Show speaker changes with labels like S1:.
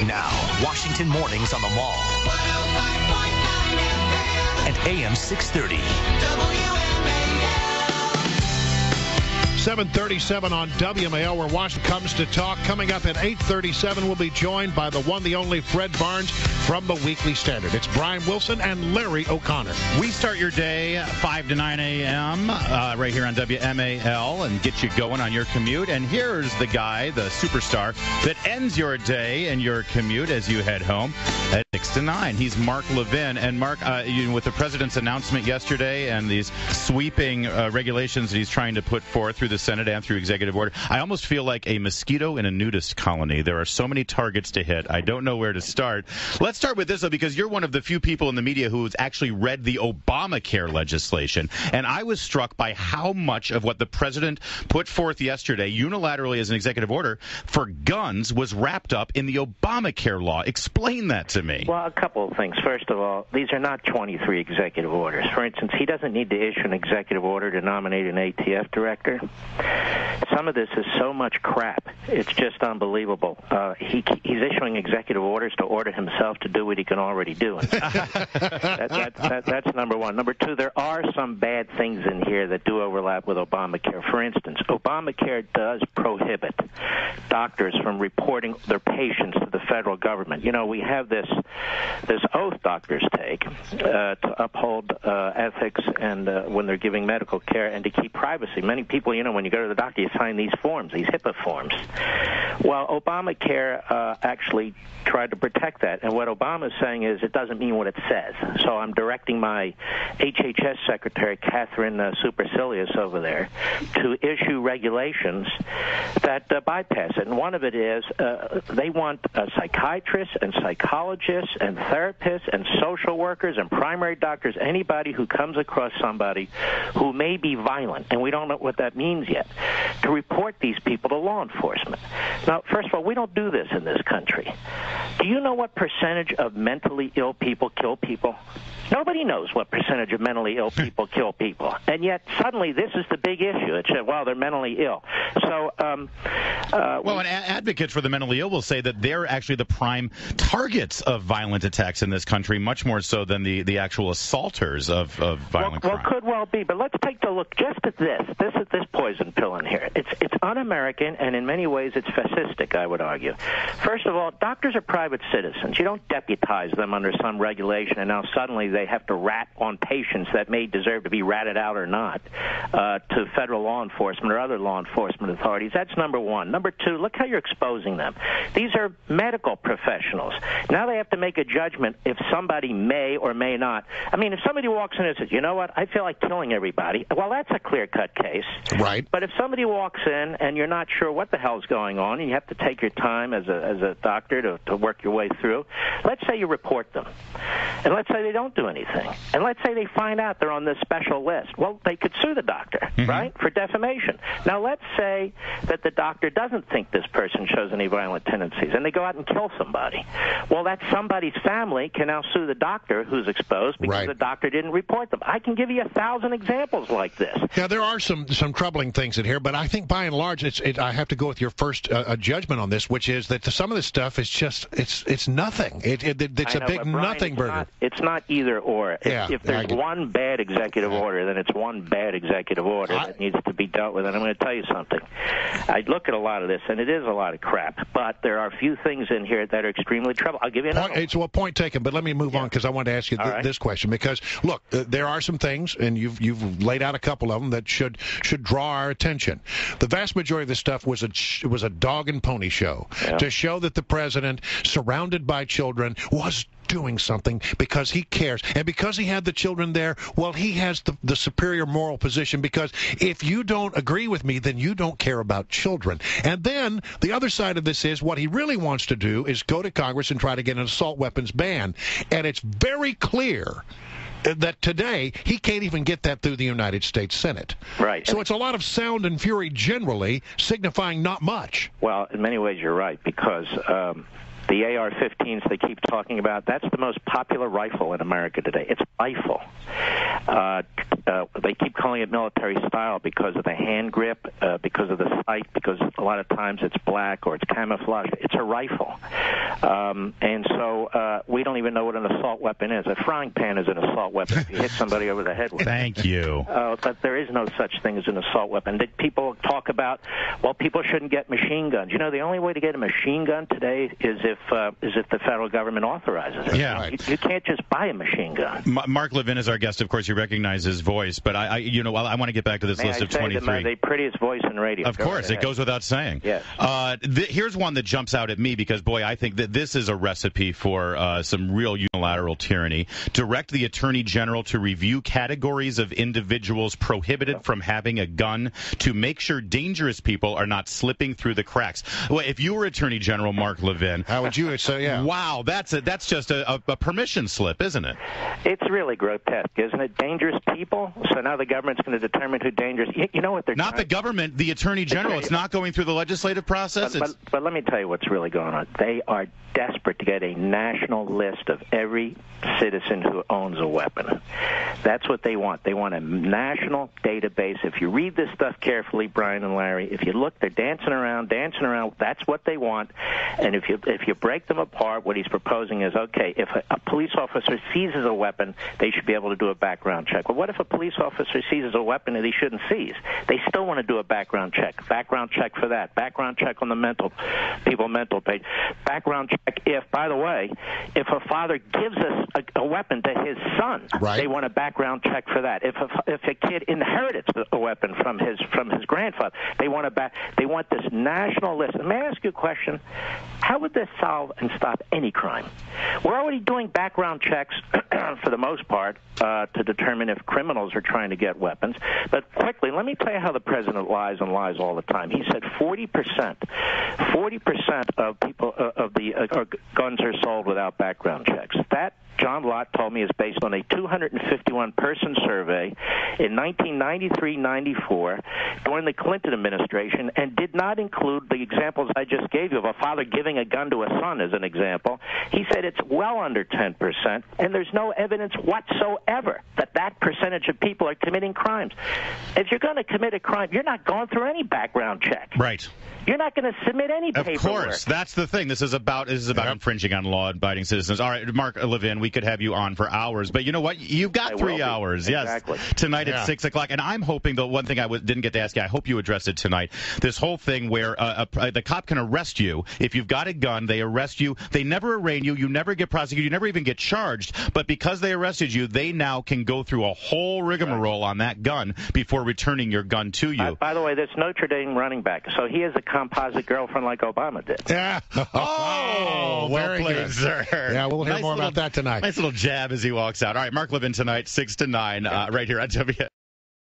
S1: Now, Washington Mornings on the Mall. And AM 630. WMAL.
S2: 7:37 on WMAL, where Washington comes to talk. Coming up at 8:37, we'll be joined by the one, the only Fred Barnes from the Weekly Standard. It's Brian Wilson and Larry O'Connor.
S3: We start your day 5 to 9 a.m. Right here on WMAL and get you going on your commute. And here's the guy, the superstar, that ends your day and your commute as you head home at 6 to 9. He's Mark Levin. And Mark, with the president's announcement yesterday and these sweeping regulations that he's trying to put forth through the Senate and through executive order, I almost feel like a mosquito in a nudist colony. There are so many targets to hit. I don't know where to start. Let's start with this, though, because you're one of the few people in the media who has actually read the Obamacare legislation. And I was struck by how much of what the president put forth yesterday, unilaterally as an executive order, for guns was wrapped up in the Obamacare law. Explain that to me.
S4: Well, a couple of things. First of all, these are not 23 executive orders. For instance, he doesn't need to issue an executive order to nominate an ATF director. Some of this is so much crap. It's just unbelievable. He's issuing executive orders to order himself to do what he can already do. That's number one. Number two, there are some bad things in here that do overlap with Obamacare. For instance, Obamacare does prohibit doctors from reporting their patients to the federal government. You know, we have this oath doctors take to uphold ethics and when they're giving medical care and to keep privacy. Many people, you know, when you go to the doctor, you sign these forms, these HIPAA forms. Well, Obamacare actually tried to protect that. And what Obama is saying is it doesn't mean what it says. So I'm directing my HHS Secretary, Catherine Supercilious, over there to issue regulations that bypass it. And one of it is they want psychiatrists and psychologists and therapists and social workers and primary doctors, anybody who comes across somebody who may be violent, and we don't know what that means yet, to report these people to law enforcement. Now, first of all, we don't do this in this country. Do you know what percentage of mentally ill people kill people? Nobody knows what percentage of mentally ill people kill people. And yet, suddenly, this is the big issue. It's, well, they're mentally ill. So,
S3: and advocates for the mentally ill will say that they're actually the prime targets of violent attacks in this country, much more so than the actual assaulters of violent crime.
S4: Well, could well be. But let's take a look just at this poison pill in here. It's un-American, and in many ways, it's fascistic, I would argue. First of all, doctors are private citizens. You don't deputize them under some regulation, and now suddenly they have to rat on patients that may deserve to be ratted out or not to federal law enforcement or other law enforcement authorities. That's number one. Number two, look how you're exposing them. These are medical professionals. Now they have to make a judgment if somebody may or may not. I mean, if somebody walks in and says, you know what, I feel like killing everybody, well, that's a clear-cut case.
S2: Right.
S4: But if somebody walks in and you're not sure what the hell's going on and you have to take your time as a doctor to work your way through, let's say you report them. And let's say they don't do anything. And let's say they find out they're on this special list. Well, they could sue the doctor, right, for defamation. Now, let's say that the doctor doesn't think this person shows any violent tendencies, and they go out and kill somebody. Well, that somebody's family can now sue the doctor who's exposed because the doctor didn't report them. I can give you 1,000 examples like this.
S2: Yeah, there are some troubling things in here, but I think by and large, I have to go with your first judgment on this, which is that some of this stuff is just, it's nothing. It's a big nothing burger.
S4: It's not either or. If there's one bad executive order, then it's one bad executive order that needs to be dealt with. And I'm going to tell you something. I look at a lot of this, and it is a lot of crap, but there are a few things in here that are extremely trouble. I'll give you another one.
S2: It's a point taken, but let me move on because I want to ask you this question. Because, look, there are some things, and you've laid out a couple of them that should draw our attention. The vast majority of this stuff was a dog and pony show to show that the president, surrounded by children, was doing something because he cares. And because he had the children there, well, he has the superior moral position, because if you don't agree with me, then you don't care about children. And then the other side of this is what he really wants to do is go to Congress and try to get an assault weapons ban. And it's very clear that today he can't even get that through the United States Senate.
S4: Right.
S2: So it's a lot of sound and fury generally, signifying not much.
S4: Well, in many ways you're right, because the AR-15s they keep talking about, that's the most popular rifle in America today. It's a rifle. they keep calling it military style because of the hand grip, because of the sight, because a lot of times it's black or it's camouflage. It's a rifle. And so we don't even know what an assault weapon is. A frying pan is an assault weapon if you hit somebody over the head with it.
S3: Thank you.
S4: But there is no such thing as an assault weapon. People talk about, well, people shouldn't get machine guns. You know, the only way to get a machine gun today is if the federal government authorizes it.
S3: Yeah.
S4: You can't just buy a machine gun.
S3: Mark Levin is our guest. Of course, you recognize his voice, but I want to get back to this list of 23.
S4: The prettiest voice in radio.
S3: Of course, it goes without saying.
S4: Yes.
S3: Here's one that jumps out at me because, boy, I think that this is a recipe for some real unilateral tyranny. Direct the Attorney General to review categories of individuals prohibited from having a gun to make sure dangerous people are not slipping through the cracks. Well, if you were Attorney General Mark Levin,
S2: how would you say? Yeah.
S3: Wow, that's just a permission slip, isn't it?
S4: It's really grotesque, isn't it? Dangerous people. So now the government's going to determine who dangerous. You know what they're
S3: not the government, the Attorney General. It's not going through the legislative process.
S4: But let me tell you what's really going on. They are desperate to get a national list of every citizen who owns a weapon. That's what they want. They want a national database. If you read this stuff carefully, Brian and Larry, if you look, they're dancing around. That's what they want. And if you break them apart, what he's proposing is, okay, if a police officer seizes a weapon, they should be able to do a background check. But what if a police officer seizes a weapon that he shouldn't seize? They still want to do a background check. Background check for that. Background check on the mental page. Background check if, by the way, if a father gives us a weapon to his son,
S2: right,
S4: they want a background check for that. If a kid inherits a weapon from his grandfather, they want this national list. And may I ask you a question? How would this solve and stop any crime? We're already doing background checks for the most part to determine if criminals are trying to get weapons. But quickly, let me tell you how the president lies and lies all the time. He said 40% of people guns are sold without background checks. That, John Lott told me, is based on a 251-person survey in 1993-94 during the Clinton administration and did not include the examples I just gave you of a father giving a gun to a son as an example. He said it's well under 10%, and there's no evidence whatsoever that percentage of people are committing crimes. If you're going to commit a crime, you're not going through any background check.
S3: Right.
S4: You're not going to submit any paperwork.
S3: Of course. That's the thing. This is about infringing on law-abiding citizens. All right, Mark Levin, we could have you on for hours, but you know what? You've got 3 hours.
S4: Exactly.
S3: Yes, tonight at 6 o'clock. And I'm hoping, the one thing I didn't get to ask you, I hope you address it tonight, this whole thing where the cop can arrest you. If you've got a gun, they arrest you. They never arraign you. You never get prosecuted. You never even get charged. But because they arrested you, they now can go through a whole rigmarole on that gun before returning your gun to you.
S4: By the way, this Notre Dame running back, so he has a composite girlfriend like Obama did.
S2: Yeah.
S3: Oh, well played, good, sir.
S2: Yeah, we'll hear more about that tonight.
S3: Nice little jab as he walks out. All right, Mark Levin tonight, 6 to 9, right here on WMAL.